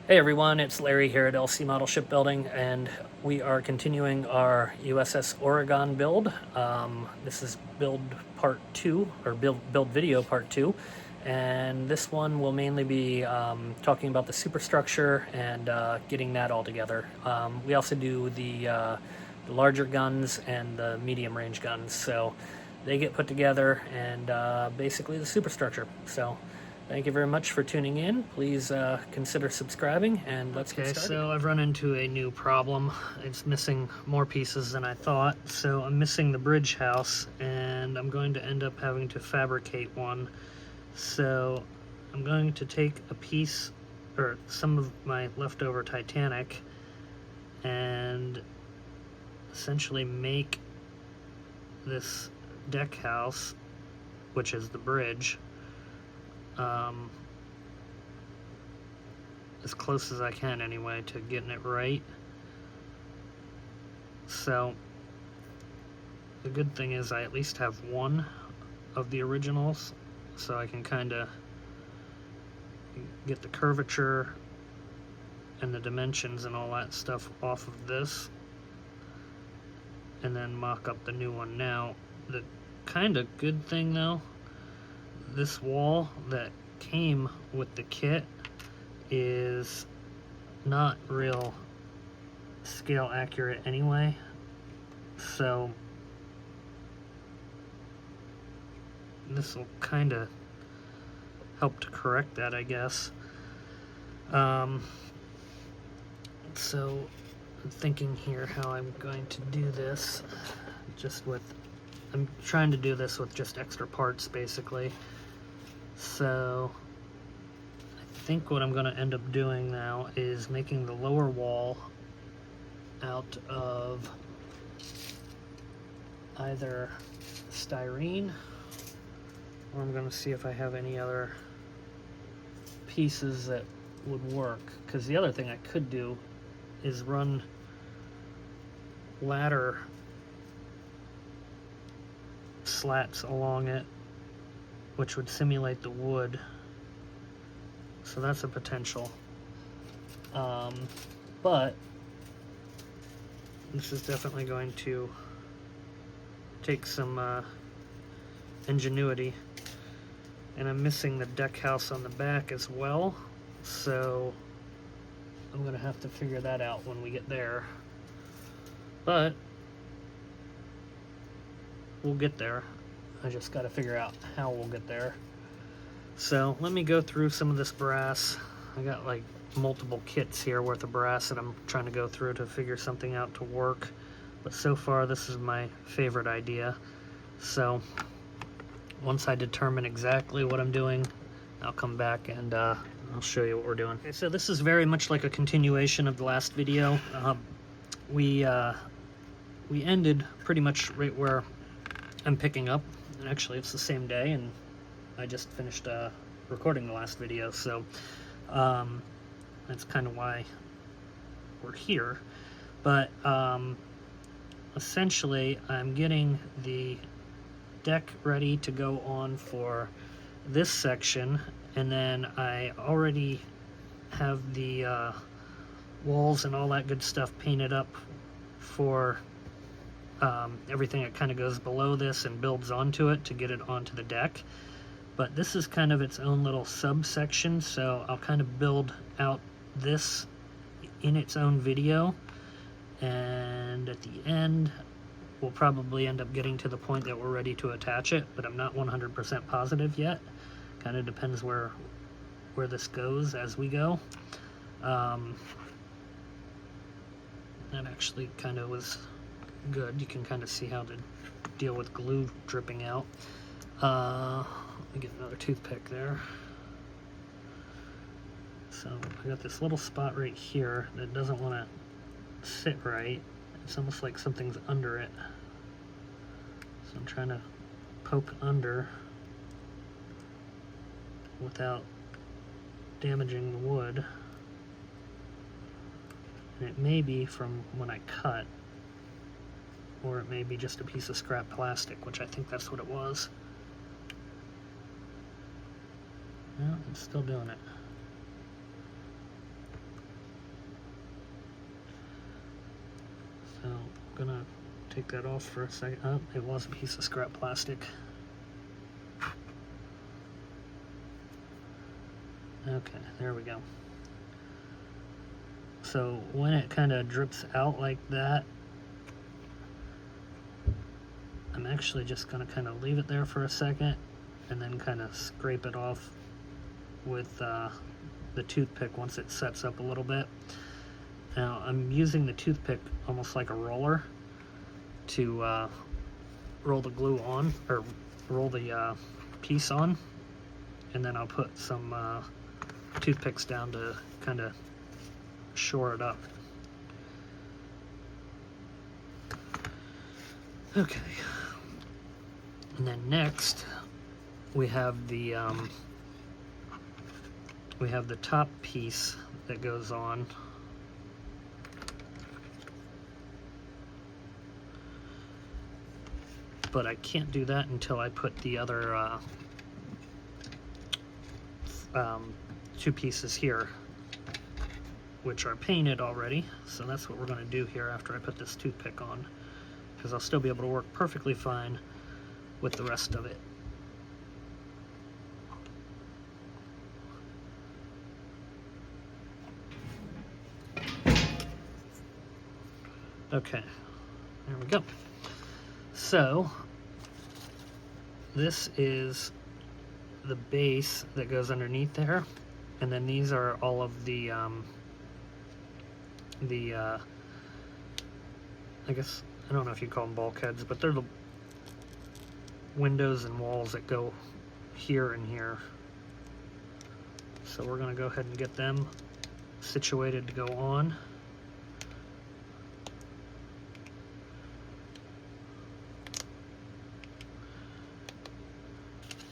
Hey everyone, it's Larry here at LC Model Shipbuilding, and we are continuing our USS Oregon build. This is build part 2, or build video part 2, and this one will mainly be talking about the superstructure and getting that all together. We also do the larger guns and the medium range guns, so they get put together, and basically the superstructure. So thank you very much for tuning in. Please consider subscribing, and let's get started. So I've run into a new problem. It's missing more pieces than I thought. So I'm missing the bridge house, and I'm going to end up having to fabricate one. So I'm going to take a piece, or some of my leftover Titanic, and essentially make this deck house, which is the bridge, as close as I can anyway to getting it right. So the good thing is I at least have one of the originals, so I can kind of get the curvature and the dimensions and all that stuff off of this, and then mock up the new one. Now, the kind of good thing though, this wall that came with the kit is not real scale accurate anyway, so this will kind of help to correct that, I guess. So I'm thinking here how I'm going to do this, I'm trying to do this with just extra parts basically. So I think what I'm going to end up doing now is making the lower wall out of either styrene, or I'm going to see if I have any other pieces that would work, because the other thing I could do is run ladder slats along it, which would simulate the wood. So that's a potential. But this is definitely going to take some ingenuity. And I'm missing the deck house on the back as well, so I'm gonna have to figure that out when we get there. But we'll get there. I just got to figure out how we'll get there. So let me go through some of this brass. I got like multiple kits here worth of brass that I'm trying to go through to figure something out to work. But so far this is my favorite idea. So once I determine exactly what I'm doing, I'll come back and I'll show you what we're doing. Okay, so this is very much like a continuation of the last video. We ended pretty much right where I'm picking up. And actually it's the same day, and I just finished recording the last video, so that's kind of why we're here. But essentially I'm getting the deck ready to go on for this section, and then I already have the walls and all that good stuff painted up for everything that kind of goes below this and builds onto it to get it onto the deck. But this is kind of its own little subsection, so I'll kind of build out this in its own video, and at the end we'll probably end up getting to the point that we're ready to attach it, but I'm not 100% positive yet. Kind of depends where this goes as we go. That actually kind of was good. You can kind of see how to deal with glue dripping out. Let me get another toothpick there. So I got this little spot right here that doesn't want to sit right. It's almost like something's under it. So I'm trying to poke under without damaging the wood. And it may be from when I cut, or it may be just a piece of scrap plastic, which I think that's what it was. No, it's still doing it. So I'm gonna take that off for a second. Oh, it was a piece of scrap plastic. Okay, there we go. So when it kind of drips out like that, I'm actually just going to kind of leave it there for a second and then kind of scrape it off with the toothpick once it sets up a little bit. Now I'm using the toothpick almost like a roller to roll the glue on, or roll the piece on, and then I'll put some toothpicks down to kind of shore it up. Okay, and then next we have the top piece that goes on. But I can't do that until I put the other two pieces here, which are painted already. So that's what we're going to do here after I put this toothpick on, because I'll still be able to work perfectly fine with the rest of it. Okay, there we go. So this is the base that goes underneath there, and then these are all of the I guess, I don't know if you call them bulkheads, but they're the windows and walls that go here and here. So we're going to go ahead and get them situated to go on.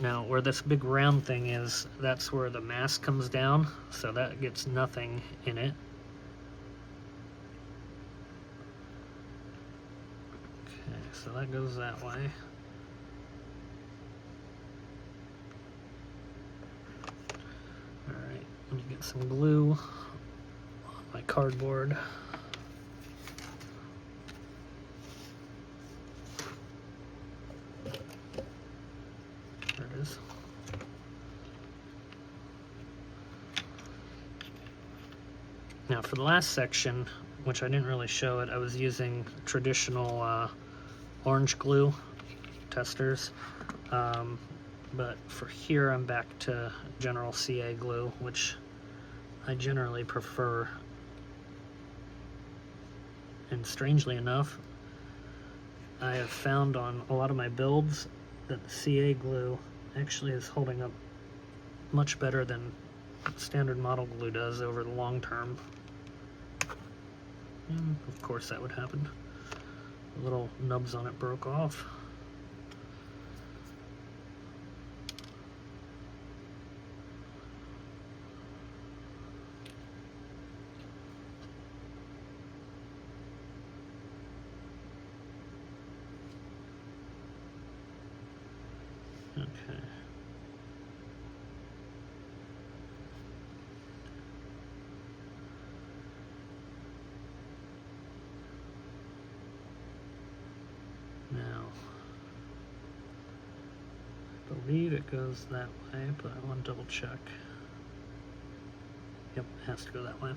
Now where this big round thing is, that's where the mast comes down, so that gets nothing in it. Okay, so that goes that way. Alright, let me get some glue on my cardboard. There it is. Now for the last section, which I didn't really show it, I was using traditional orange glue testers. But for here I'm back to general CA glue, which I generally prefer. And strangely enough, I have found on a lot of my builds that the CA glue actually is holding up much better than standard model glue does over the long term. And of course that would happen. The little nubs on it broke off. Okay. Now, I believe it goes that way, but I want to double check. Yep, it has to go that way.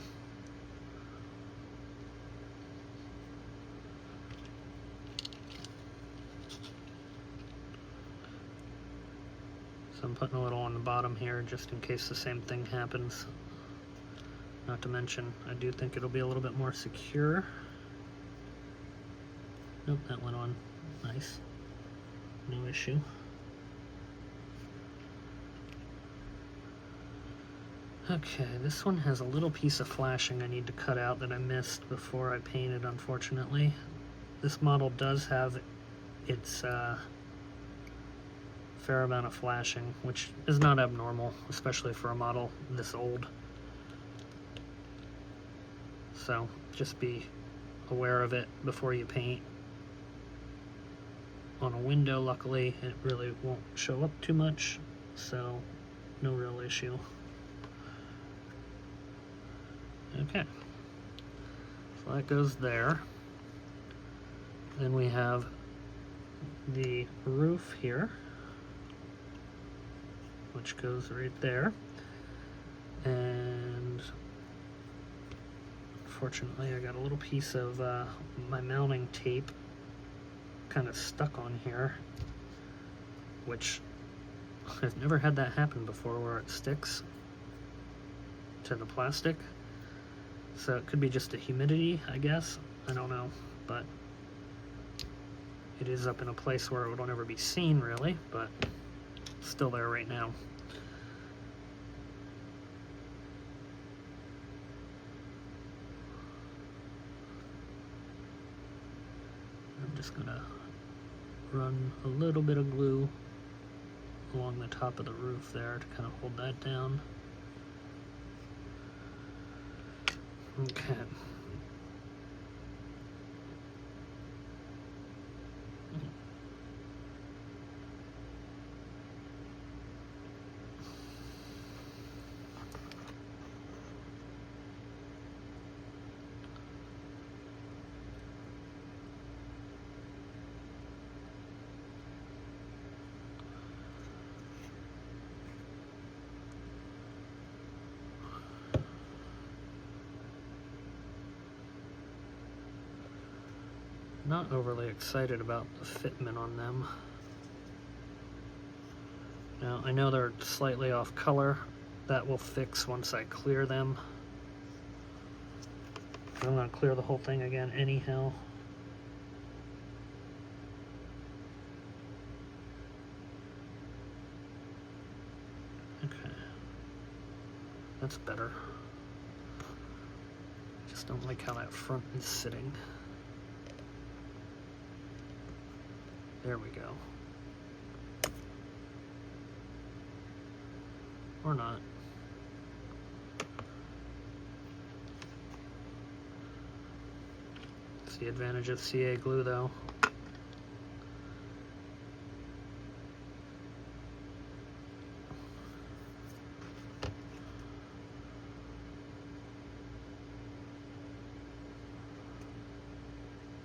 So I'm putting a little on the bottom here just in case the same thing happens. Not to mention, I do think it'll be a little bit more secure. Nope, that went on. Nice. No issue. Okay, this one has a little piece of flashing I need to cut out that I missed before I painted, unfortunately. This model does have its fair amount of flashing, which is not abnormal, especially for a model this old. So just be aware of it before you paint. On a window, luckily, it really won't show up too much, so no real issue. Okay, so that goes there. then we have the roof here, which goes right there. And fortunately I got a little piece of my mounting tape kind of stuck on here, which I've never had that happen before, where it sticks to the plastic. So it could be just a humidity, I guess. I don't know, but it is up in a place where it would never be seen really, but it's still there right now. I'm just gonna run a little bit of glue along the top of the roof there to kind of hold that down. Okay. Not overly excited about the fitment on them. Now, I know they're slightly off color. That will fix once I clear them. I'm going to clear the whole thing again anyhow. Okay. That's better. Just don't like how that front is sitting. There we go. Or not. It's the advantage of CA glue though.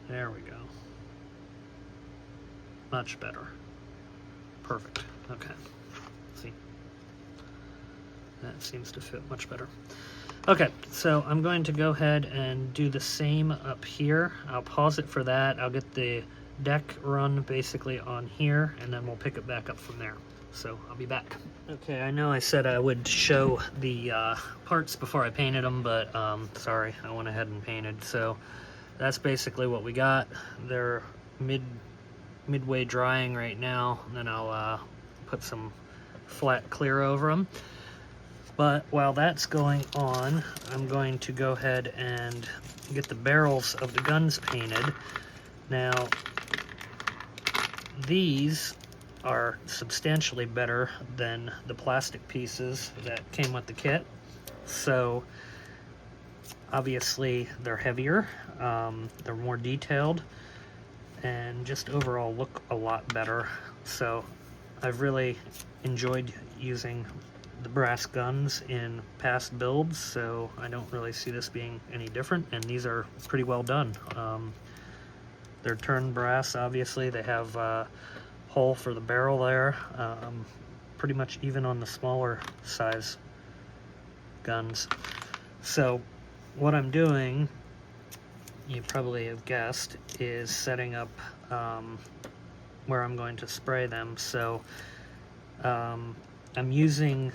There we go. Much better. Perfect. Okay. See? That seems to fit much better. Okay, so I'm going to go ahead and do the same up here. I'll pause it for that. I'll get the deck run basically on here, and then we'll pick it back up from there. So I'll be back. Okay, I know I said I would show the parts before I painted them, but sorry, I went ahead and painted. So that's basically what we got. They're midway drying right now, and then I'll put some flat clear over them. But while that's going on, I'm going to go ahead and get the barrels of the guns painted. Now, these are substantially better than the plastic pieces that came with the kit. So obviously they're heavier, they're more detailed, and just overall look a lot better. So I've really enjoyed using the brass guns in past builds, so I don't really see this being any different, and these are pretty well done. They're turned brass, obviously. They have a hole for the barrel there, pretty much even on the smaller size guns. So what I'm doing, you probably have guessed, is setting up where I'm going to spray them. So I'm using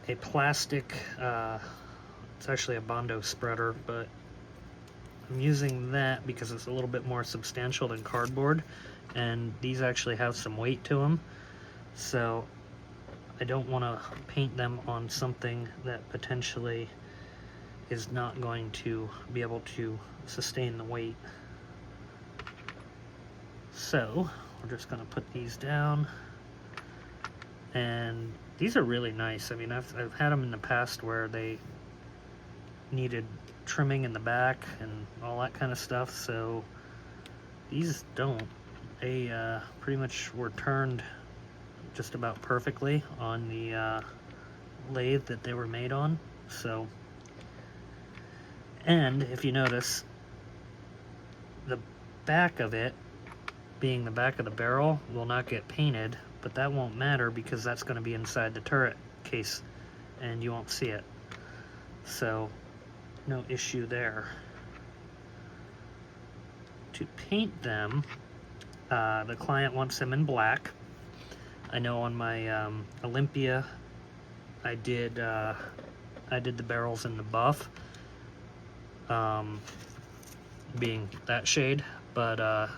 a plastic, it's actually a Bondo spreader, but I'm using that because it's a little bit more substantial than cardboard, and these actually have some weight to them. So I don't want to paint them on something that potentially is not going to be able to sustain the weight. So we're just going to put these down, and these are really nice. I mean, I've had them in the past where they needed trimming in the back and all that kind of stuff, so these don't. They pretty much were turned just about perfectly on the lathe that they were made on. So, and if you notice, the back of it, being the back of the barrel, will not get painted, but that won't matter because that's going to be inside the turret case and you won't see it. So no issue there. To paint them, the client wants them in black. I know on my Olympia, I did the barrels in the buff, being that shade, but I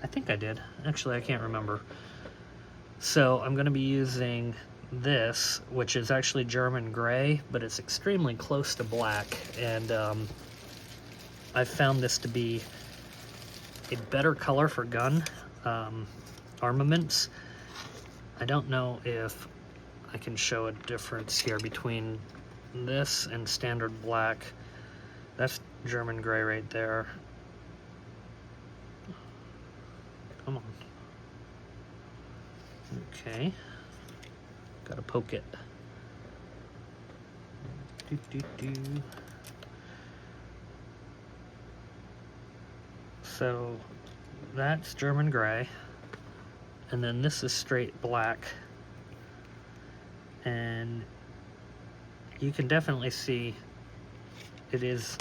think I did. Actually, I can't remember. So I'm going to be using this, which is actually German gray, but it's extremely close to black, and I found this to be a better color for gun armaments. I don't know if I can show a difference here between this and standard black. That's German gray right there. Come on. Okay. Gotta poke it. So that's German gray, and then this is straight black, and you can definitely see it is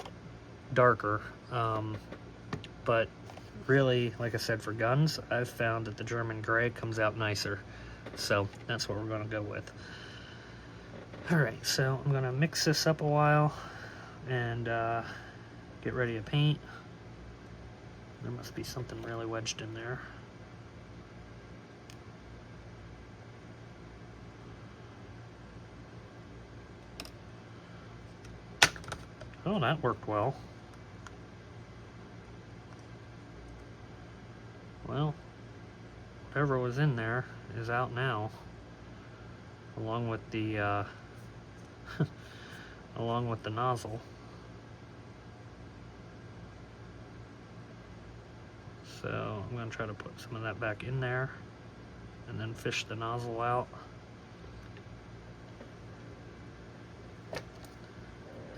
darker, but really, like I said, for guns, I've found that the German gray comes out nicer, so that's what we're going to go with. Alright, so I'm going to mix this up a while and get ready to paint. There must be something really wedged in there. Oh, that worked well. Well, whatever was in there is out now, along with the along with the nozzle. So I'm going to try to put some of that back in there and then fish the nozzle out.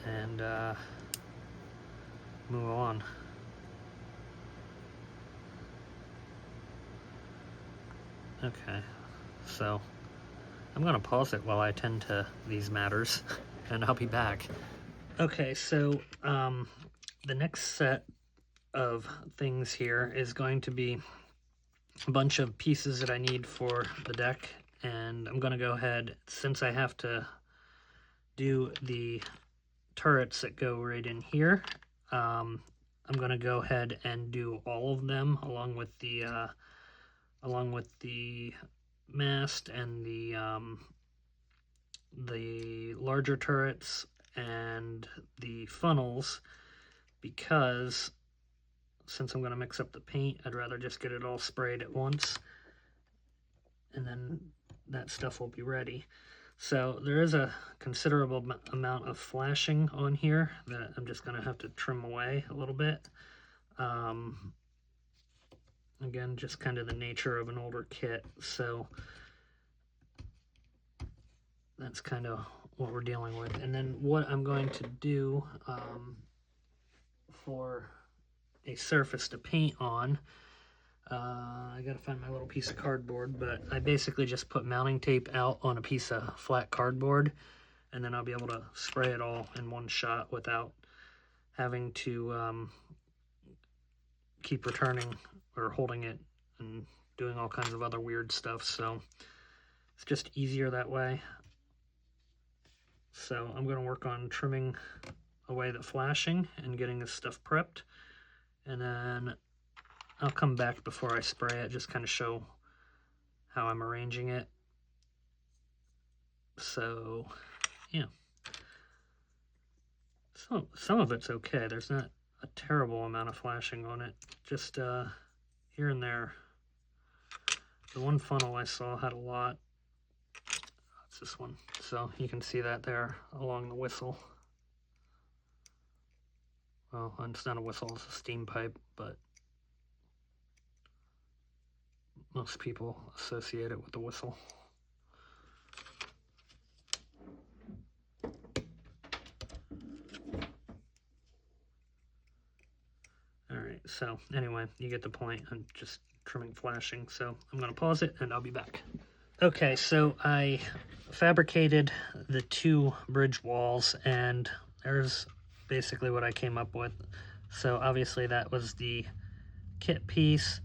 And move on. Okay, so I'm going to pause it while I attend to these matters, and I'll be back. Okay, so the next set of things here is going to be a bunch of pieces that I need for the deck, and I'm going to go ahead, since I have to do the turrets that go right in here, I'm going to go ahead and do all of them along with the mast and the larger turrets and the funnels, because since I'm going to mix up the paint, I'd rather just get it all sprayed at once, and then that stuff will be ready. So there is a considerable amount of flashing on here that I'm just going to have to trim away a little bit. Again, just kind of the nature of an older kit, so that's kind of what we're dealing with. And then what I'm going to do for a surface to paint on, I gotta find my little piece of cardboard, but I basically just put mounting tape out on a piece of flat cardboard, and then I'll be able to spray it all in one shot without having to keep returning or holding it and doing all kinds of other weird stuff. So it's just easier that way. So I'm going to work on trimming away the flashing and getting this stuff prepped, and then I'll come back before I spray it, just kind of show how I'm arranging it. So yeah, so some of it's okay. There's not a terrible amount of flashing on it, just here and there. The one funnel I saw had a lot. It's this one, so you can see that there along the whistle. Well, it's not a whistle, it's a steam pipe, but most people associate it with the whistle. Alright, so anyway, you get the point. I'm just trimming flashing, so I'm going to pause it and I'll be back. Okay, so I fabricated the 2 bridge walls, and there's basically what I came up with. So obviously that was the kit piece,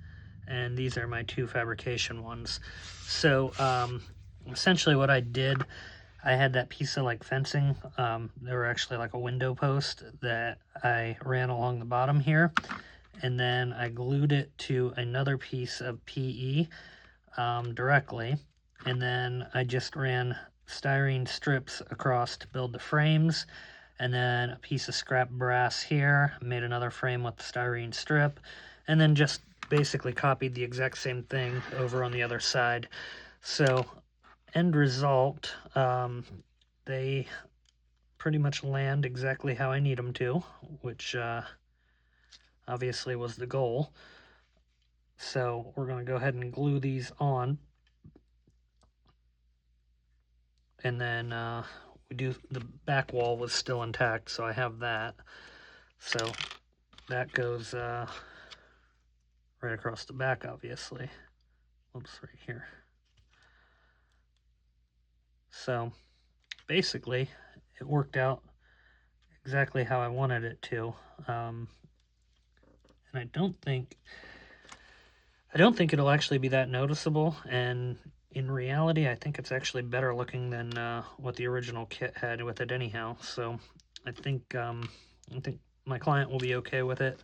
and these are my 2 fabrication ones. So essentially what I did, I had that piece of like fencing. They were actually like a window post that I ran along the bottom here, and then I glued it to another piece of PE directly, and then I just ran styrene strips across to build the frames, and then a piece of scrap brass here, made another frame with the styrene strip, and then just basically copied the exact same thing over on the other side. So end result, they pretty much land exactly how I need them to, which obviously was the goal. So we're going to go ahead and glue these on, and then the back wall was still intact, so I have that. So that goes right across the back, obviously. Oops, right here. So basically, it worked out exactly how I wanted it to. And I don't think it'll actually be that noticeable. And in reality, I think it's actually better looking than what the original kit had with it, anyhow. So I think my client will be okay with it.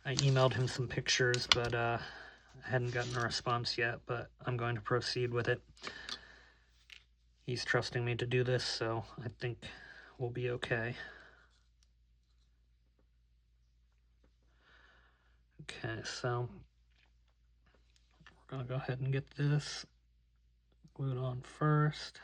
I emailed him some pictures, but I hadn't gotten a response yet, but I'm going to proceed with it. He's trusting me to do this, so I think we'll be okay. Okay, so we're going to go ahead and get this glued on first.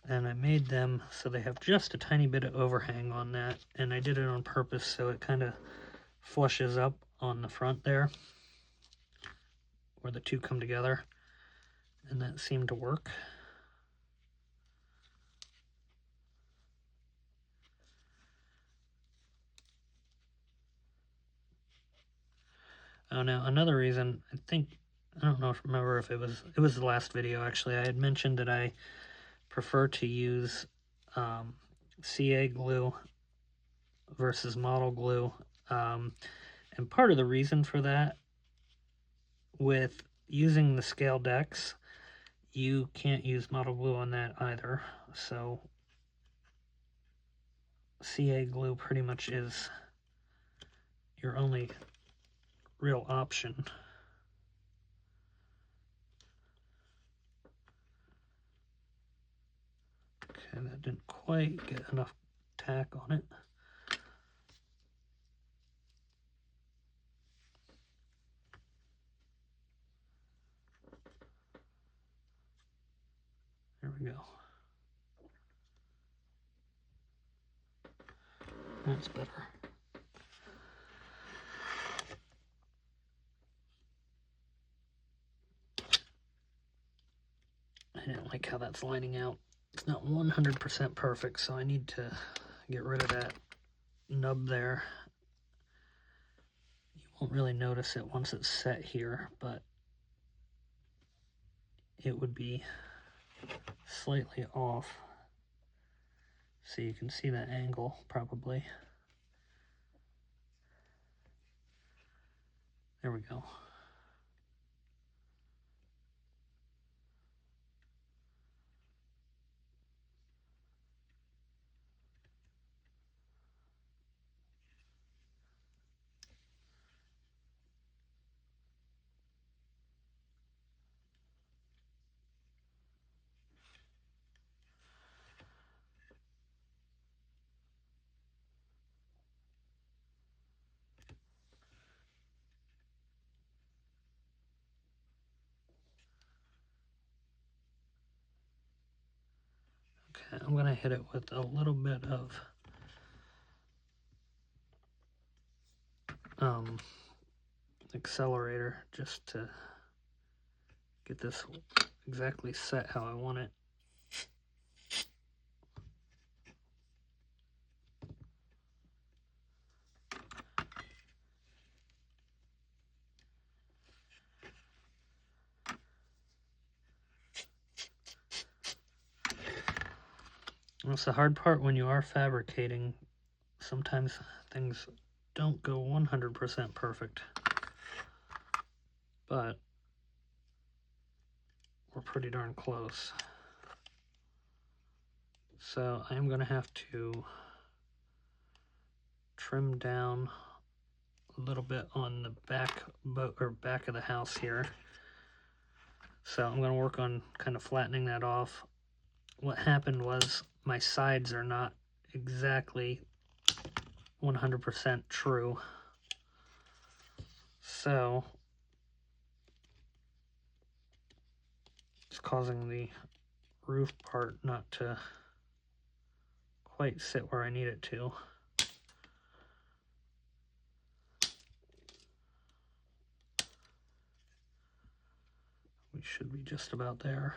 And I made them so they have just a tiny bit of overhang on that, and I did it on purpose so it kind of flushes up on the front there where the 2 come together, and that seemed to work. Oh, now another reason, I don't know, remember if it was the last video actually, I had mentioned that I prefer to use CA glue versus model glue, and part of the reason for that, with using the scale decks, you can't use model glue on that either, so CA glue pretty much is your only real option. Okay, that didn't quite get enough tack on it. There we go. That's better. I didn't like how that's lining out. It's not 100% perfect, so I need to get rid of that nub there. You won't really notice it once it's set here, but it would be slightly off. So you can see that angle probably. There we go. I'm going to hit it with a little bit of accelerator just to get this exactly set how I want it. That's the hard part when you are fabricating. Sometimes things don't go 100% perfect, but we're pretty darn close. So I'm going to have to trim down a little bit on the back of the house here. So I'm going to work on kind of flattening that off. What happened was my sides are not exactly 100% true. So it's causing the roof part not to quite sit where I need it to. We should be just about there.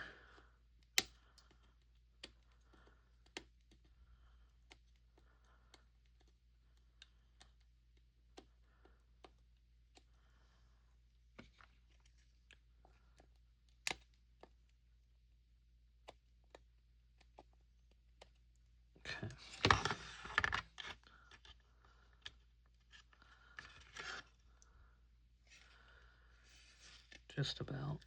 Okay. Just about.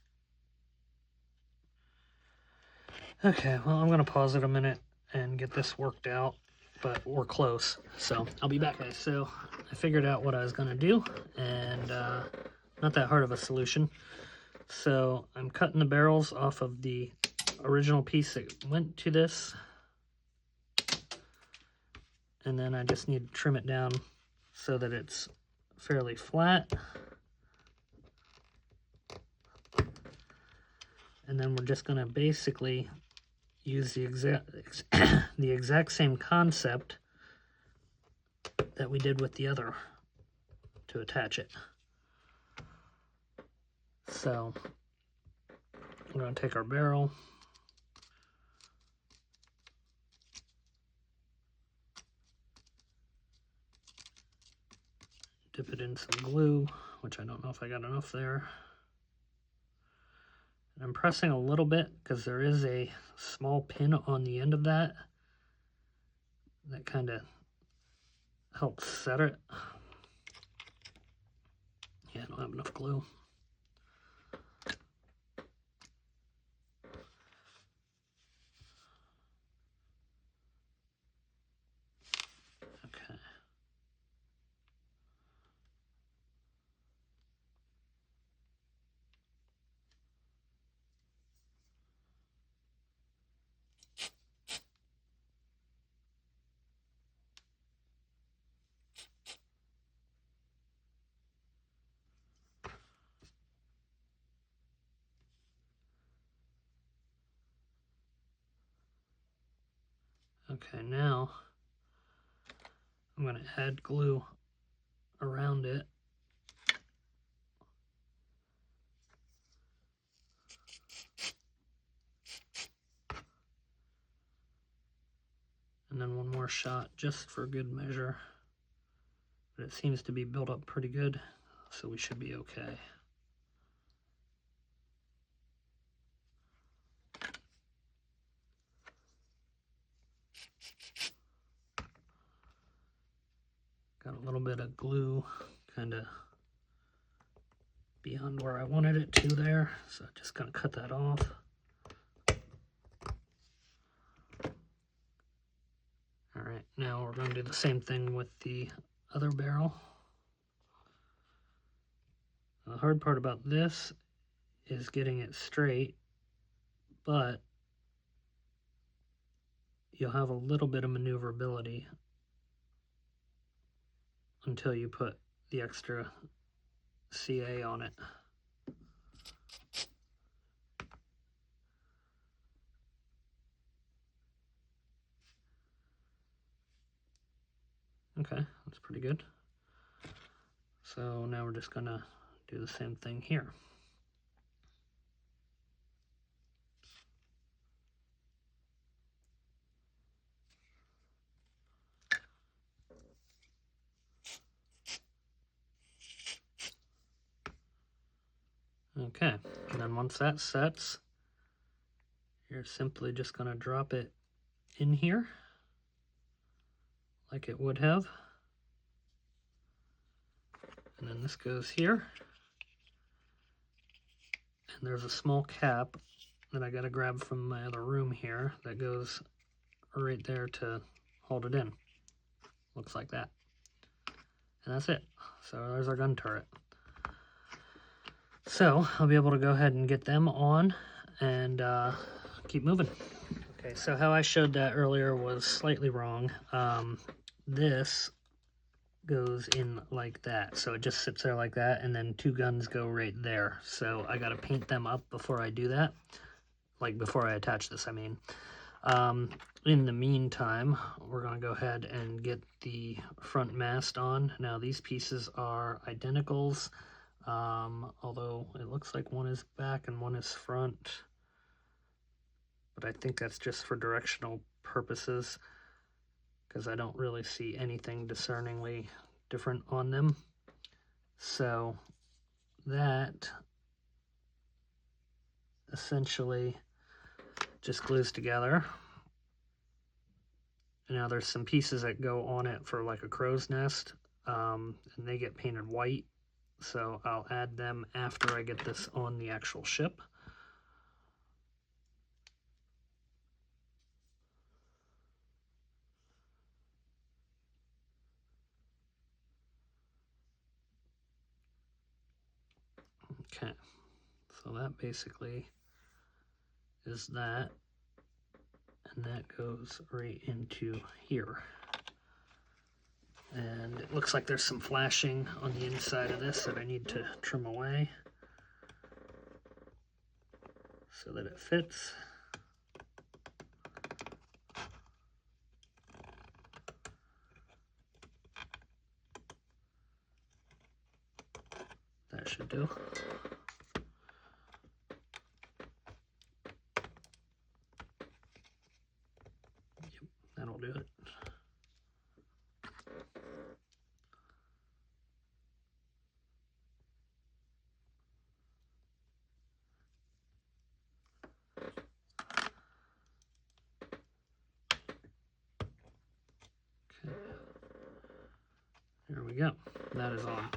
Okay, well, I'm going to pause it a minute and get this worked out, but we're close, so I'll be back. Okay, so I figured out what I was going to do, and not that hard of a solution. So I'm cutting the barrels off of the original piece that went to this, and then I just need to trim it down so that it's fairly flat. And then we're just going to basically use the exact same concept that we did with the other to attach it. So we're going to take our barrel, dip it in some glue, which I don't know if I got enough there. And I'm pressing a little bit because there is a small pin on the end of that kind of helps set it. Yeah, I don't have enough glue. Okay. Okay, now I'm going to add glue around it. And then one more shot just for good measure. But it seems to be built up pretty good, so we should be okay. Got a little bit of glue kind of beyond where I wanted it to there, so I'm just going to cut that off. Alright, now we're going to do the same thing with the other barrel. The hard part about this is getting it straight, but you'll have a little bit of maneuverability until you put the extra CA on it. Okay, that's pretty good. So now we're just gonna do the same thing here. Okay, and then once that sets, you're simply just gonna drop it in here like it would have. And then this goes here. And there's a small cap that I gotta grab from my other room here that goes right there to hold it in. Looks like that. And that's it. So there's our gun turret. So I'll be able to go ahead and get them on and keep moving. Okay, so how I showed that earlier was slightly wrong. This goes in like that, so it just sits there like that, and then two guns go right there. So I gotta paint them up before I do that, like before I attach this, I mean. In the meantime, we're gonna go ahead and get the front mast on. Now these pieces are identicals, although it looks like one is back and one is front, but I think that's just for directional purposes, because I don't really see anything discerningly different on them. So that essentially just glues together. Now there's some pieces that go on it for like a crow's nest, and they get painted white, so I'll add them after I get this on the actual ship. Okay, so that basically is that, and that goes right into here. And it looks like there's some flashing on the inside of this that I need to trim away so that it fits. That should do. Yep, that'll do it. Okay. There we go. That is on.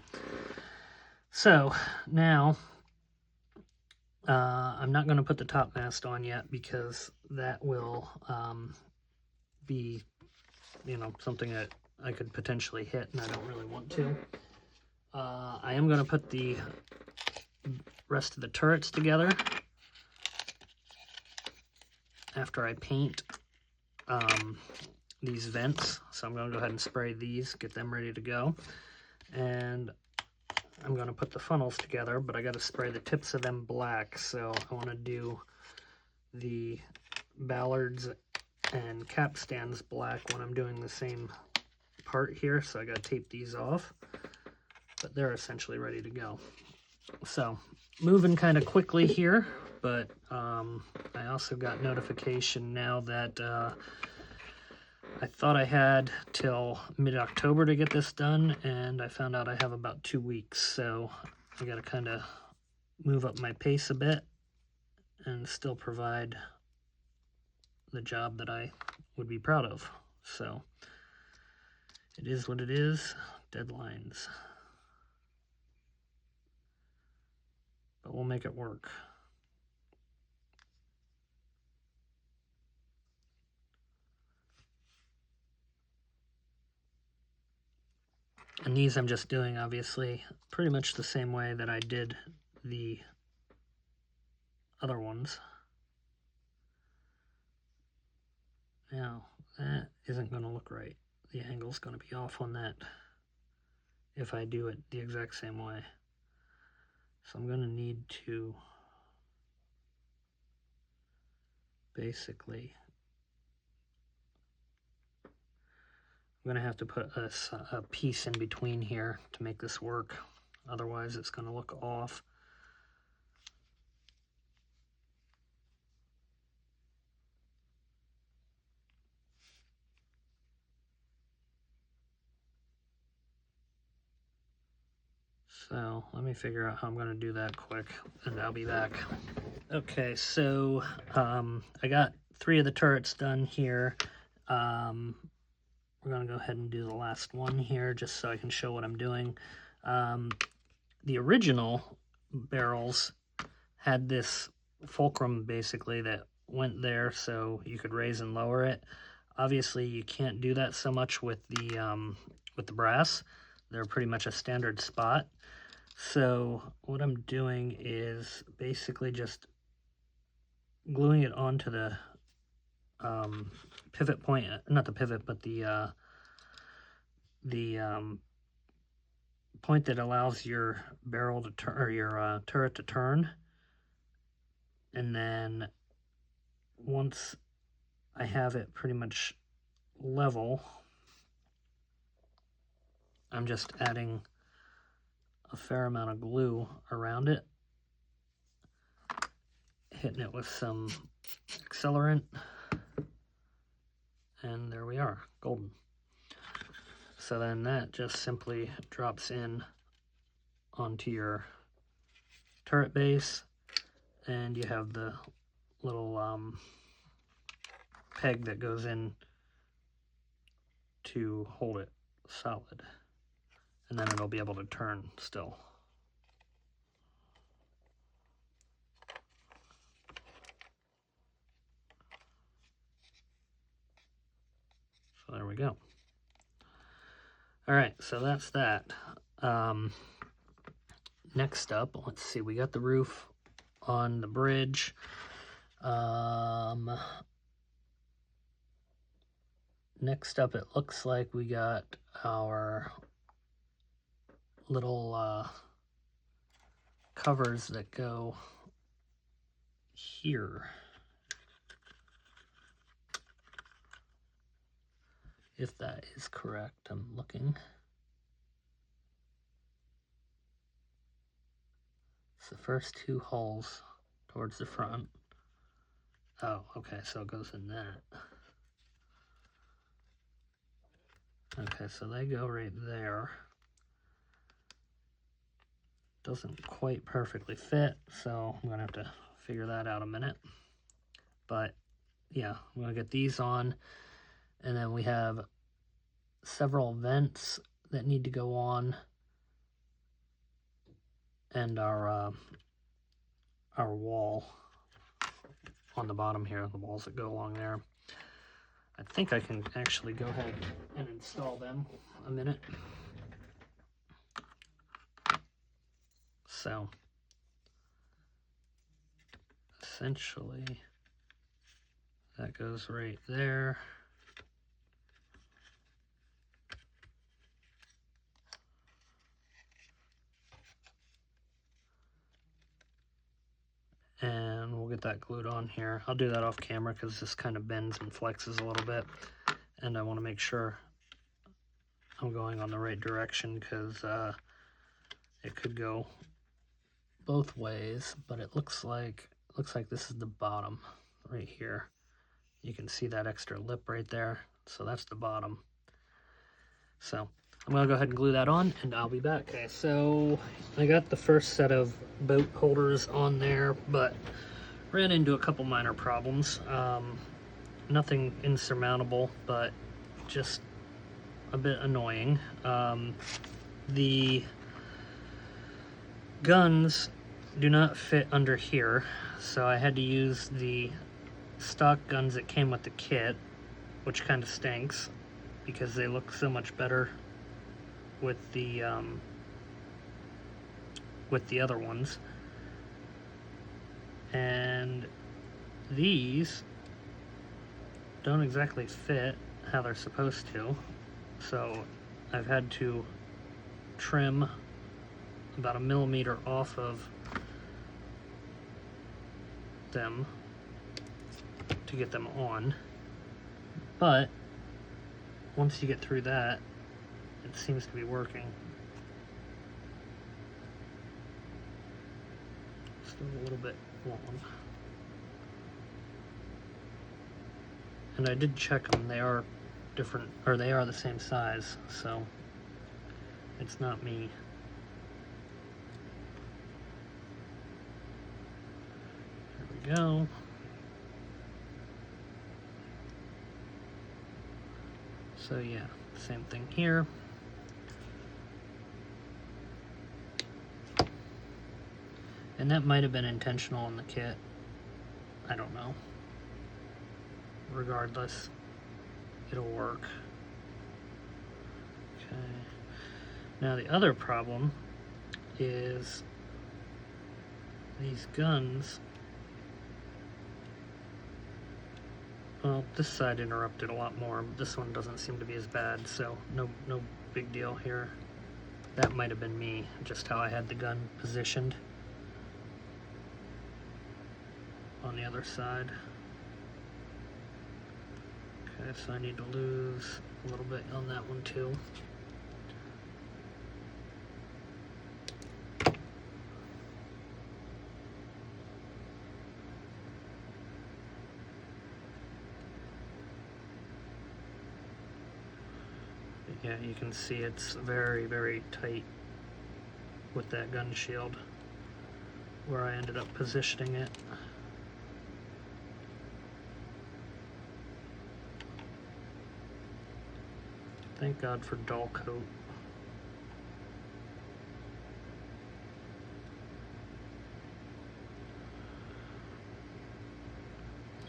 So now I'm not going to put the top mast on yet because that will be, you know, something that I could potentially hit, and I don't really want to. I am going to put the rest of the turrets together after I paint these vents. So I'm going to go ahead and spray these, get them ready to go. And I'm going to put the funnels together, but I got to spray the tips of them black. So I want to do the ballards and capstans black when I'm doing the same part here. So I got to tape these off, but they're essentially ready to go. So moving kind of quickly here, but I also got notification now that I thought I had till mid-October to get this done, and I found out I have about 2 weeks, so I got to kind of move up my pace a bit and still provide the job that I would be proud of. So it is what it is, deadlines. But we'll make it work. And these I'm just doing, obviously, pretty much the same way that I did the other ones. Now, that isn't going to look right. The angle's going to be off on that if I do it the exact same way. So I'm going to need to basically I'm gonna have to put a piece in between here to make this work. Otherwise it's gonna look off. So let me figure out how I'm gonna do that quick and I'll be back. Okay, so I got 3 of the turrets done here. We're gonna go ahead and do the last one here just so I can show what I'm doing. The original barrels had this fulcrum basically that went there so you could raise and lower it. Obviously you can't do that so much with the brass. They're pretty much a standard spot. So what I'm doing is basically just gluing it onto the pivot point, not the pivot, but the point that allows your barrel to turn, or your turret to turn. And then once I have it pretty much level, I'm just adding a fair amount of glue around it, hitting it with some accelerant, and there we are, golden. So then that just simply drops in onto your turret base, and you have the little peg that goes in to hold it solid, and then it'll be able to turn still. So there we go. All right, so that's that. Next up, let's see, we got the roof on the bridge. Next up, it looks like we got our little covers that go here. If that is correct, I'm looking. It's the first 2 holes towards the front. Oh, okay, so it goes in that. Okay, so they go right there. Doesn't quite perfectly fit, so I'm gonna have to figure that out a minute. But yeah, I'm gonna get these on, and then we have several vents that need to go on, and our wall on the bottom here, the walls that go along there. I think I can actually go ahead and install them a minute. So essentially that goes right there. And we'll get that glued on here. I'll do that off camera because this kind of bends and flexes a little bit, and I want to make sure I'm going on the right direction because it could go both ways. But it looks like this is the bottom right here. You can see that extra lip right there, so that's the bottom. So I'm gonna go ahead and glue that on, and I'll be back. Okay, so I got the first set of boat holders on there, but ran into a couple minor problems. Nothing insurmountable, but just a bit annoying. The guns do not fit under here, so I had to use the stock guns that came with the kit, which kind of stinks because they look so much better with the other ones. And these don't exactly fit how they're supposed to, so I've had to trim about 1 millimeter off of them to get them on. But once you get through that, it seems to be working. Still a little bit long. And I did check them, they are different, or they are the same size, so it's not me. There we go. So yeah, same thing here. And that might have been intentional in the kit. I don't know. Regardless, it'll work. Okay. Now the other problem is these guns. Well, this side interrupted a lot more, but this one doesn't seem to be as bad, so no big deal here. That might have been me, just how I had the gun positioned on the other side. Okay, so I need to lose a little bit on that one too. Yeah, you can see it's very, very tight with that gun shield where I ended up positioning it. Thank God for dull coat.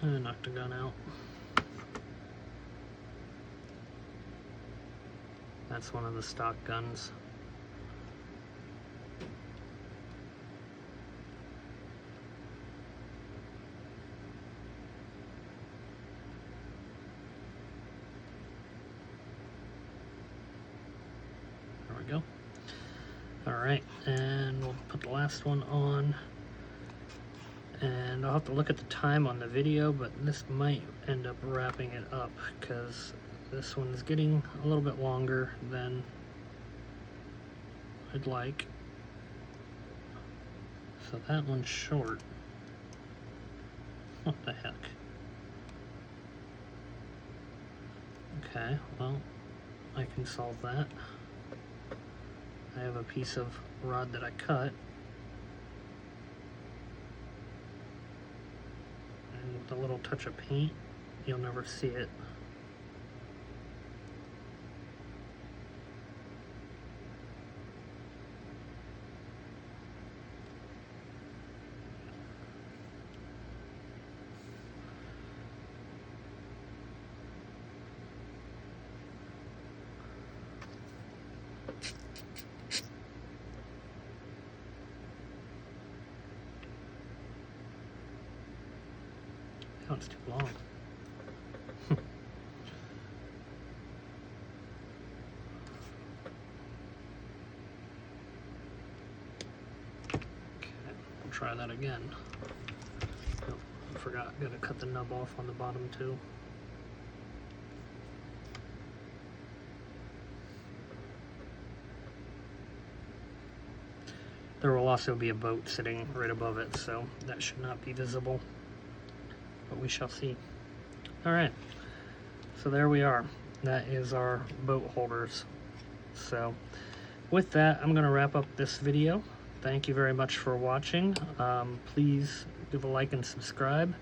I knocked the gun out. That's one of the stock guns. There we go. All right, and we'll put the last one on. And I'll have to look at the time on the video, but this might end up wrapping it up because this one's getting a little bit longer than I'd like. So that one's short. What the heck? Okay, well, I can solve that. I have a piece of rod that I cut. And with a little touch of paint, you'll never see it. Oh, it's too long. Okay, we'll try that again. Oh, I forgot, gotta cut the nub off on the bottom too. There will also be a boat sitting right above it, so that should not be visible. But we shall see. All right, so there we are. That is our boat holders. So with that, I'm going to wrap up this video. Thank you very much for watching. Please give a like and subscribe,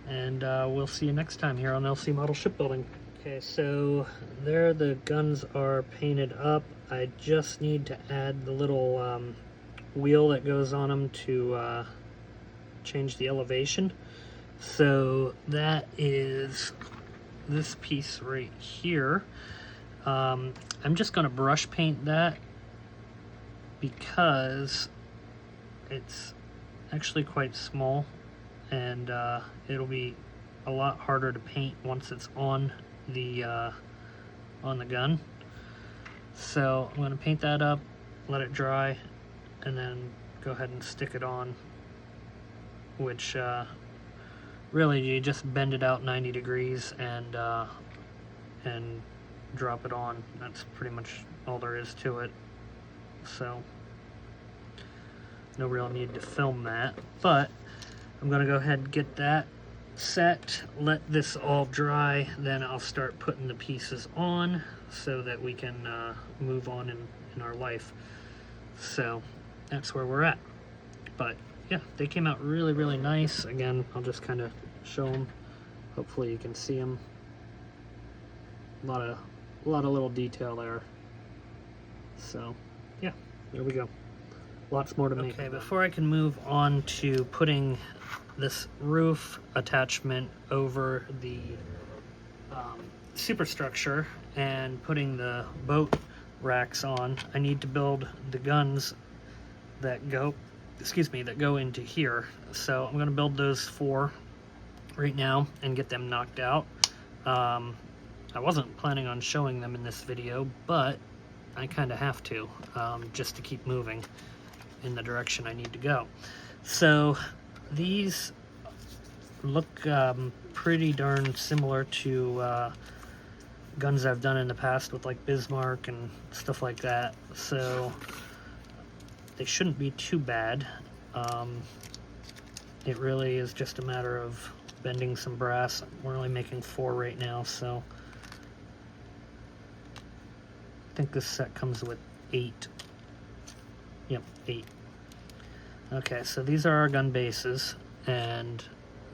and we'll see you next time here on LC Model Shipbuilding. Okay, so there the guns are painted up. I just need to add the little wheel that goes on them to change the elevation. So that is this piece right here. I'm just going to brush paint that because it's actually quite small, and it'll be a lot harder to paint once it's on the gun. So I'm going to paint that up, let it dry, and then go ahead and stick it on, which really you just bend it out 90 degrees and drop it on. That's pretty much all there is to it. So no real need to film that, but I'm gonna go ahead and get that set, let this all dry, then I'll start putting the pieces on so that we can move on in our life. So that's where we're at. But yeah, they came out really, really nice. Again, I'll just kind of show them. Hopefully you can see them. A lot of little detail there. So yeah, there we go. Lots more to make. Okay, before I can move on to putting this roof attachment over the superstructure and putting the boat racks on, I need to build the guns that go, that go into here. So I'm going to build those 4 right now and get them knocked out. I wasn't planning on showing them in this video, but I kind of have to, just to keep moving in the direction I need to go. So these look pretty darn similar to guns I've done in the past with like Bismarck and stuff like that. So they shouldn't be too bad. It really is just a matter of bending some brass. We're only making 4 right now, so I think this set comes with 8. Yep, 8. Okay, so these are our gun bases, and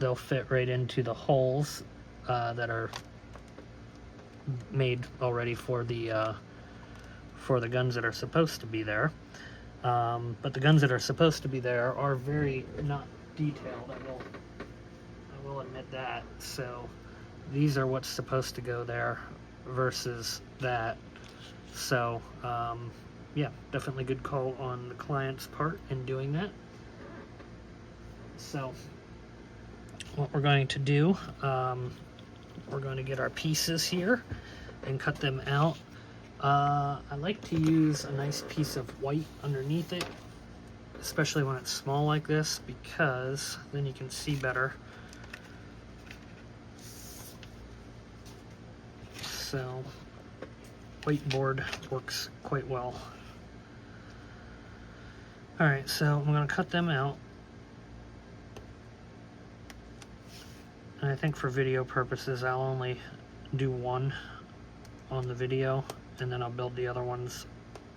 they'll fit right into the holes that are made already for the guns that are supposed to be there. But the guns that are supposed to be there are very not detailed. I will admit that. So these are what's supposed to go there versus that. So yeah, definitely good call on the client's part in doing that. So what we're going to do, we're going to get our pieces here and cut them out. I like to use a nice piece of white underneath it, especially when it's small like this, because then you can see better. So white board works quite well. Alright, so I'm going to cut them out. And I think for video purposes, I'll only do 1 on the video, and then I'll build the other ones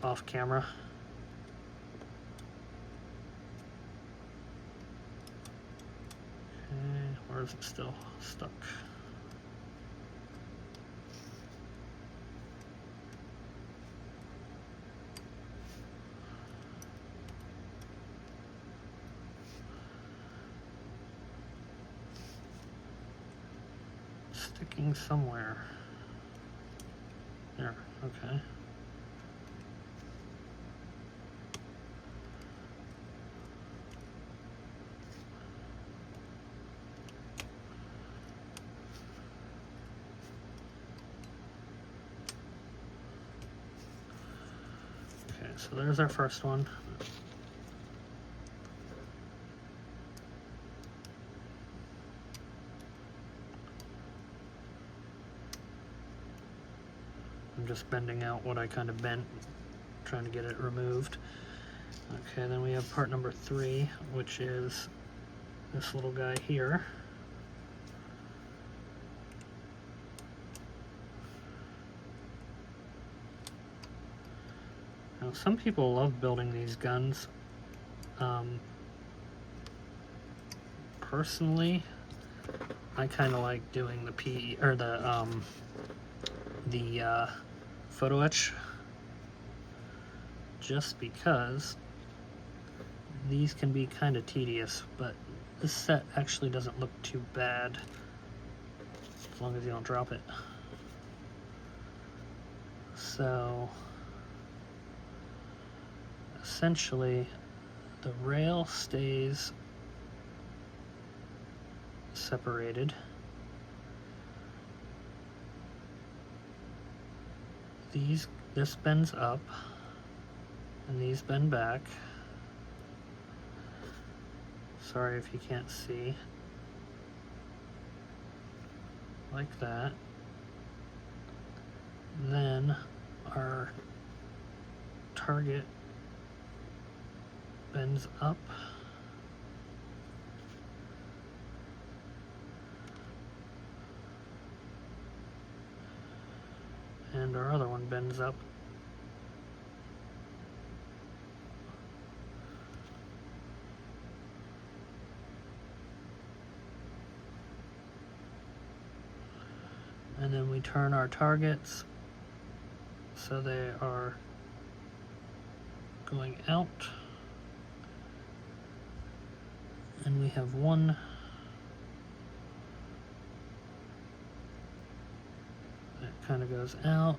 off camera. Okay, where is it still stuck? Sticking somewhere. There, okay. Okay, so there's our first one. I'm just bending out what I kind of bent, trying to get it removed. Okay, then we have part number 3, which is this little guy here. Now, some people love building these guns. Personally, I kind of like doing the photo etch, just because these can be kind of tedious, but this set actually doesn't look too bad as long as you don't drop it. So essentially the rail stays separated. This bends up and these bend back. Sorry if you can't see. Like that. Then our target bends up. And our other one bends up. And then we turn our targets so they are going out. And we have one that kind of goes out.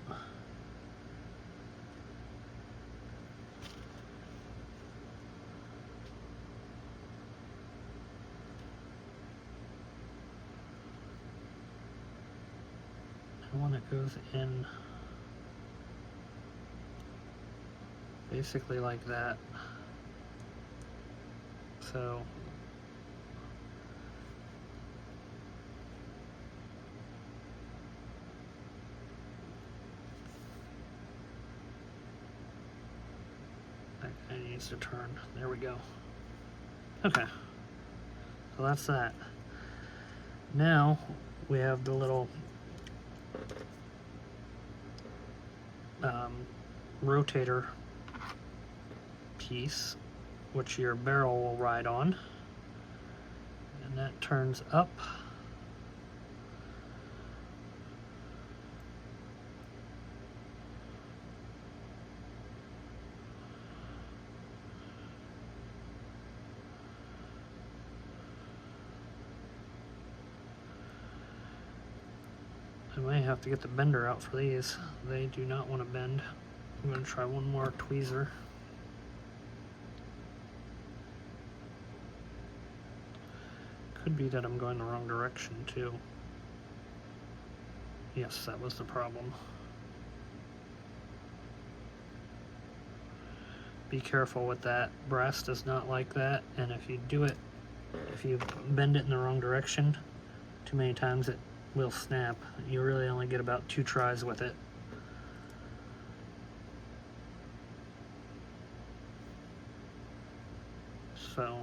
And one that goes in basically like that. So that guy needs to turn. There we go. Okay, so that's that. Now we have the little rotator piece, which your barrel will ride on, and that turns up. I may have to get the bender out for these. They do not want to bend. I'm going to try one more tweezer. Could be that I'm going the wrong direction too. Yes, that was the problem. Be careful with that. Brass does not like that, and if you do it, if you bend it in the wrong direction too many times, it will snap. You really only get about 2 tries with it. So,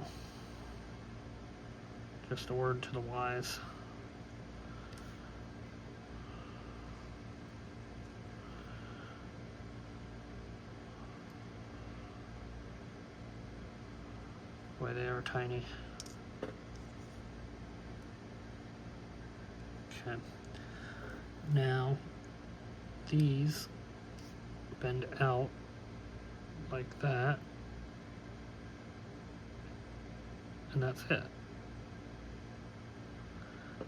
just a word to the wise. Boy, they are tiny. Okay. Now, these bend out like that. And that's it.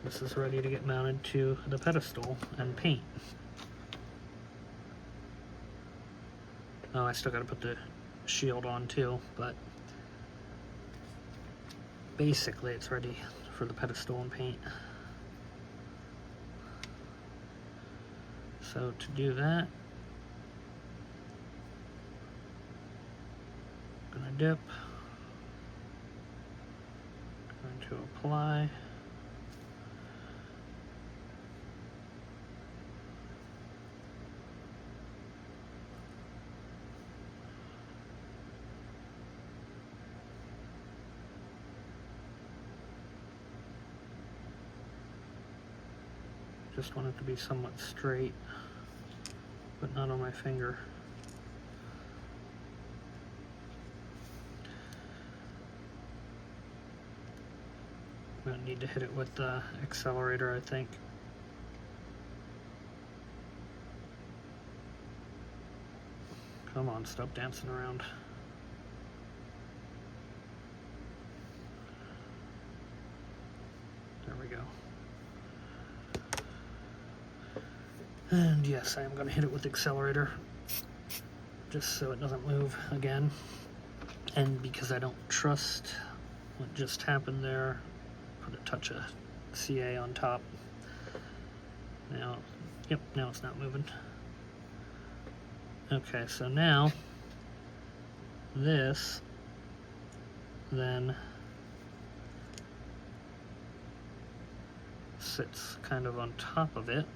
This is ready to get mounted to the pedestal and paint. Oh, I still gotta put the shield on too, but basically it's ready for the pedestal and paint. So to do that, I'm gonna dip. To apply. Just want it to be somewhat straight, but not on my finger. I'm going to need to hit it with the accelerator, I think. Come on, stop dancing around. There we go. And yes, I am going to hit it with the accelerator, just so it doesn't move again. And because I don't trust what just happened there, put a touch of CA on top. Now, yep, now it's not moving. Okay, so now this then sits kind of on top of it.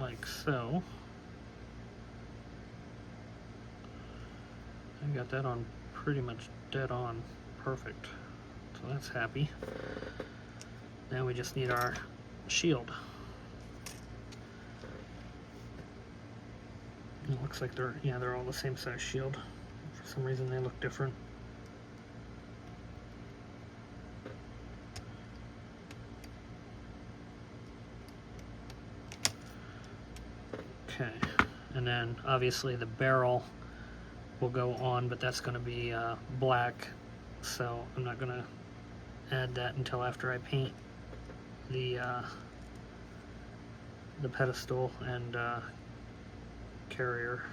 like so. I got that on pretty much dead on. Perfect. So that's happy. Now we just need our shield. It looks like they're all the same size shield. For some reason they look different. Okay, and then obviously the barrel will go on, but that's going to be black, so I'm not going to add that until after I paint the pedestal and carrier.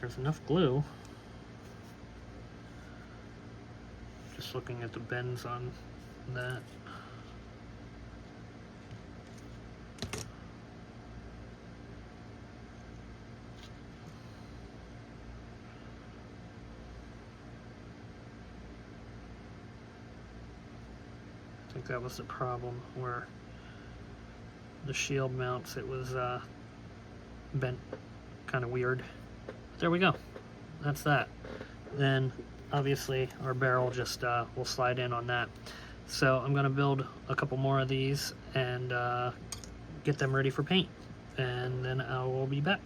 There's enough glue. Just looking at the bends on that. I think that was the problem, where the shield mounts, it was bent kind of weird. There we go. That's that. Then obviously our barrel just will slide in on that. So I'm going to build a couple more of these and get them ready for paint, and then I will be back.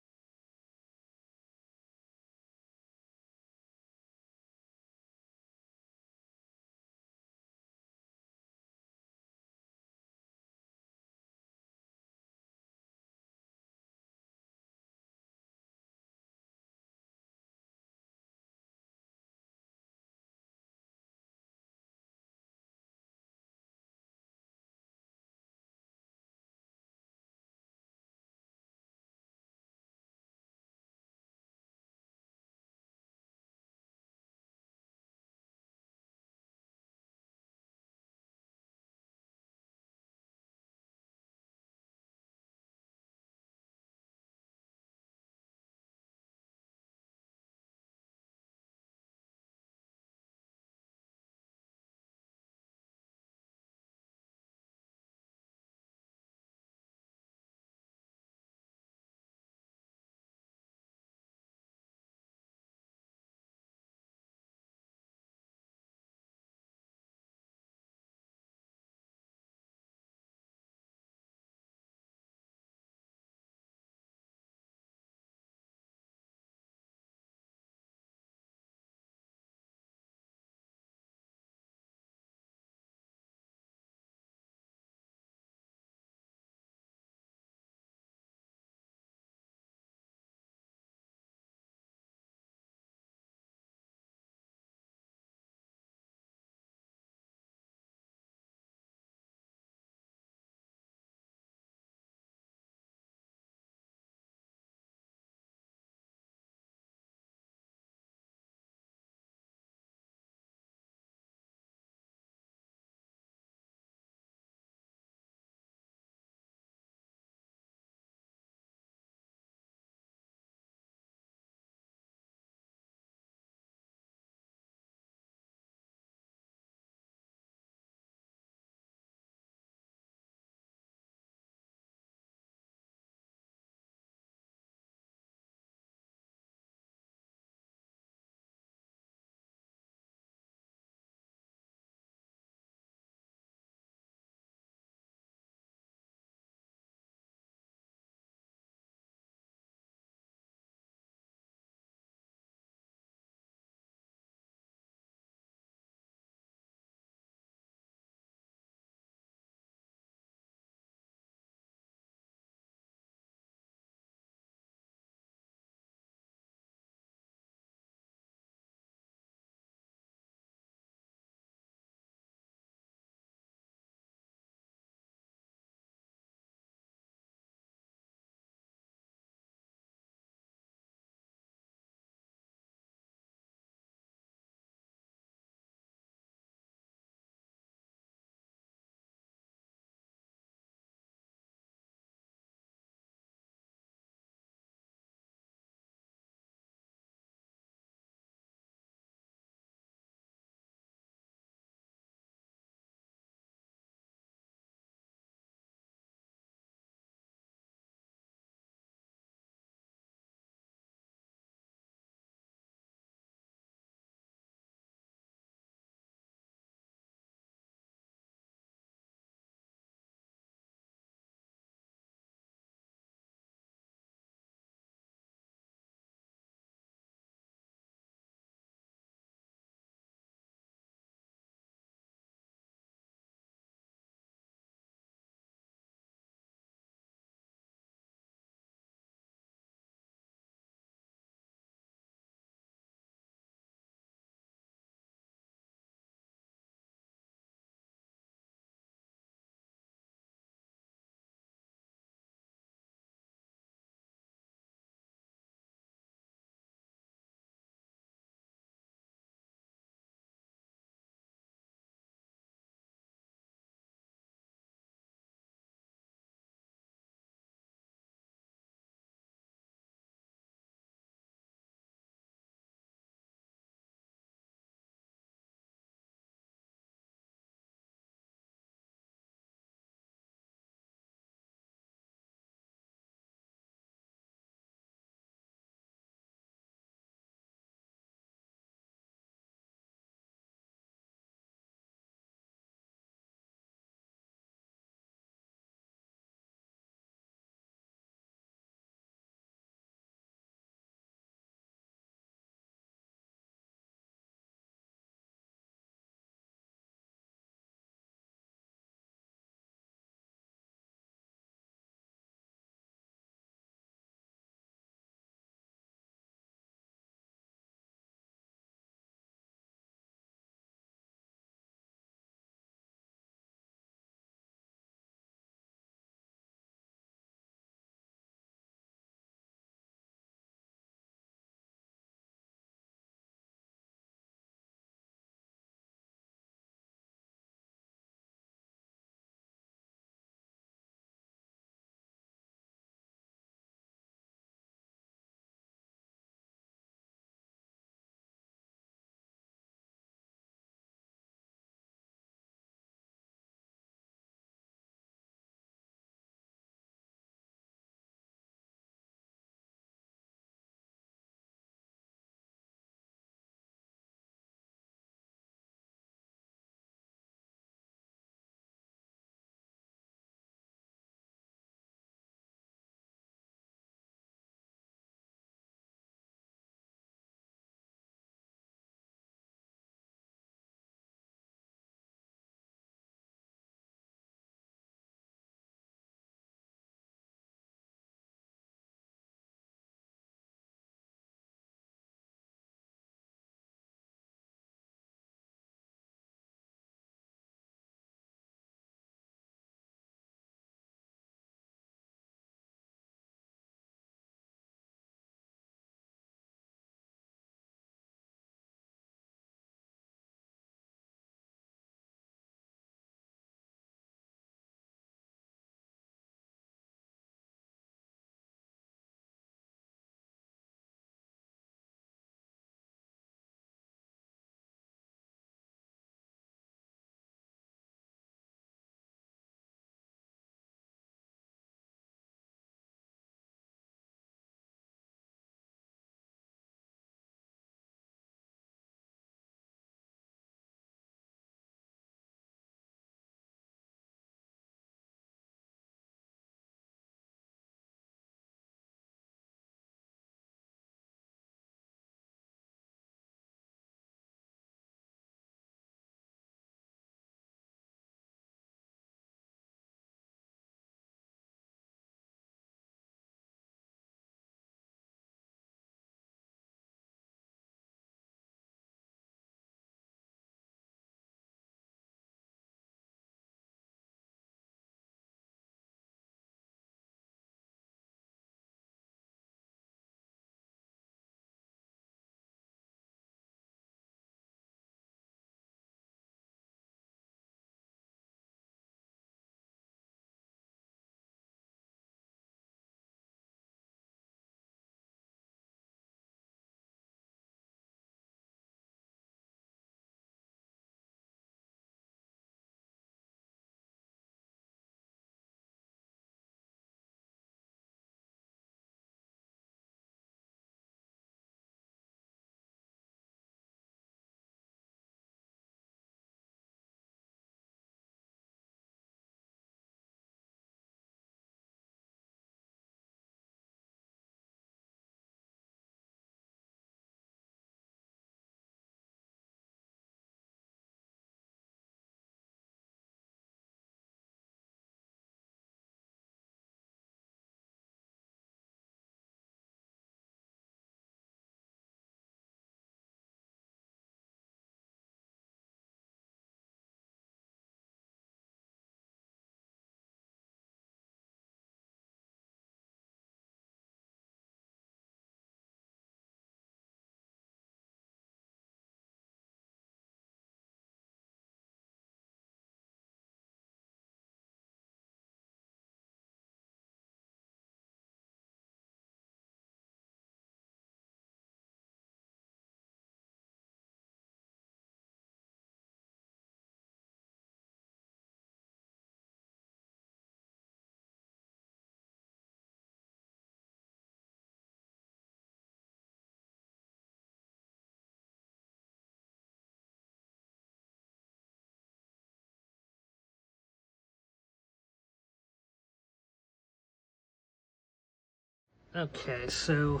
Okay, so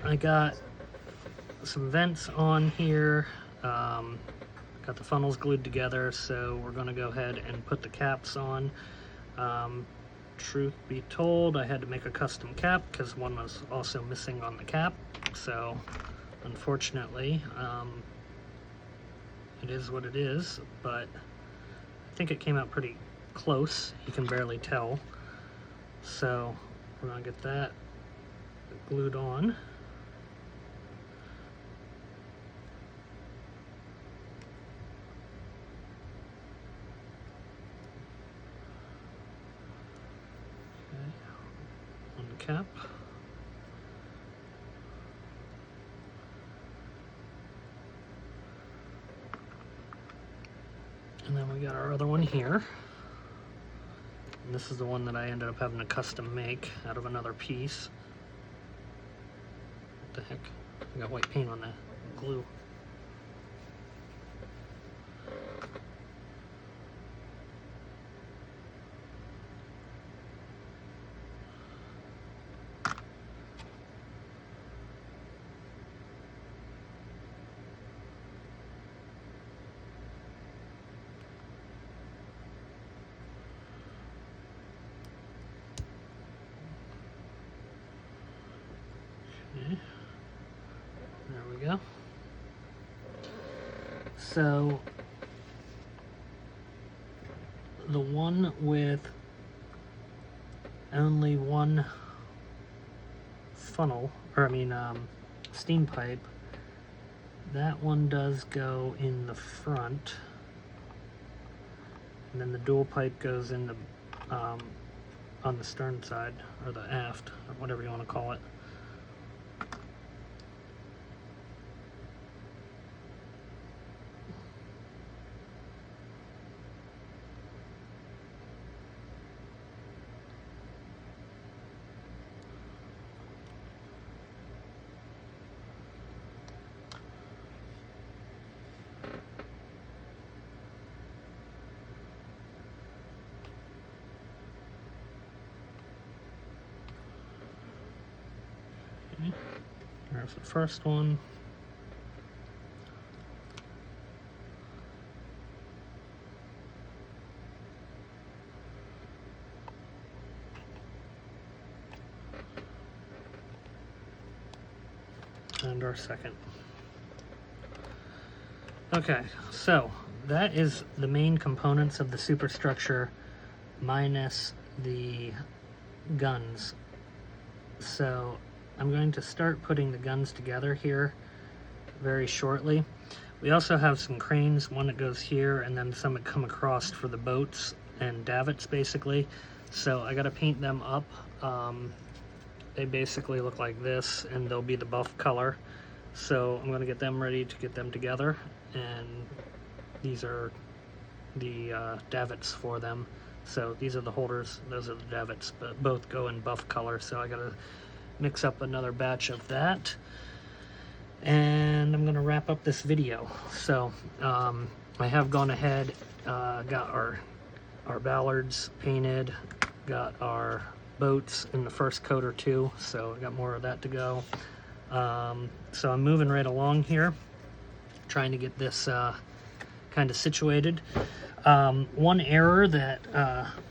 I got some vents on here, got the funnels glued together, so we're going to go ahead and put the caps on. Truth be told, I had to make a custom cap because one was also missing on the cap, so unfortunately it is what it is, but I think it came out pretty close. You can barely tell, so we're going to get that glued on. On the cap. And then we got our other one here. And this is the one that I ended up having to custom make out of another piece. What the heck? I got white paint on that glue. Okay. There we go. So the one with only one funnel, or I mean steam pipe, that one does go in the front, and then the dual pipe goes in the on the stern side, or the aft, or whatever you want to call it. Okay. There's the first one. And our second. Okay, so that is the main components of the superstructure minus the guns. So I'm going to start putting the guns together here very shortly. We also have some cranes, one that goes here and then some that come across for the boats and davits basically. So I got to paint them up. They basically look like this and they'll be the buff color. So I'm going to get them ready to get them together, and these are the davits for them. So these are the holders, those are the davits, but both go in buff color. So I got to mix up another batch of that, and I'm going to wrap up this video. So I have gone ahead, got our ballards painted, got our boats in the first coat or two, so I got more of that to go. So I'm moving right along here, trying to get this kind of situated. One error that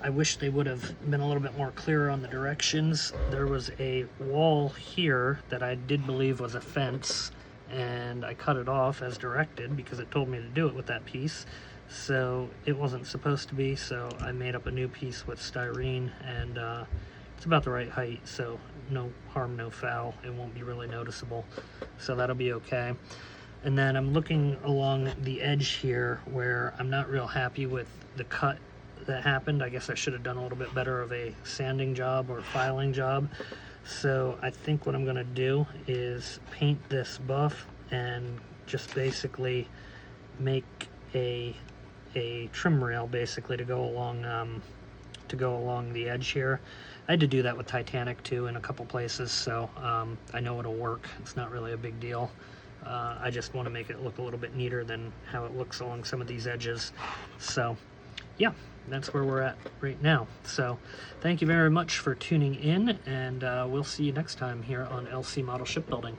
I wish they would have been a little bit more clear on the directions. There was a wall here that I did believe was a fence, and I cut it off as directed because it told me to do it with that piece. So it wasn't supposed to be, so I made up a new piece with styrene, and it's about the right height, so no harm, no foul. It won't be really noticeable, so that'll be okay. And then I'm looking along the edge here where I'm not real happy with the cut that happened. I guess I should have done a little bit better of a sanding job or filing job. So I think what I'm going to do is paint this buff and just basically make a trim rail basically to go along the edge here. I had to do that with Titanic too in a couple places, so I know it'll work. It's not really a big deal. I just want to make it look a little bit neater than how it looks along some of these edges. So yeah, that's where we're at right now. So thank you very much for tuning in, and we'll see you next time here on LC Model Shipbuilding.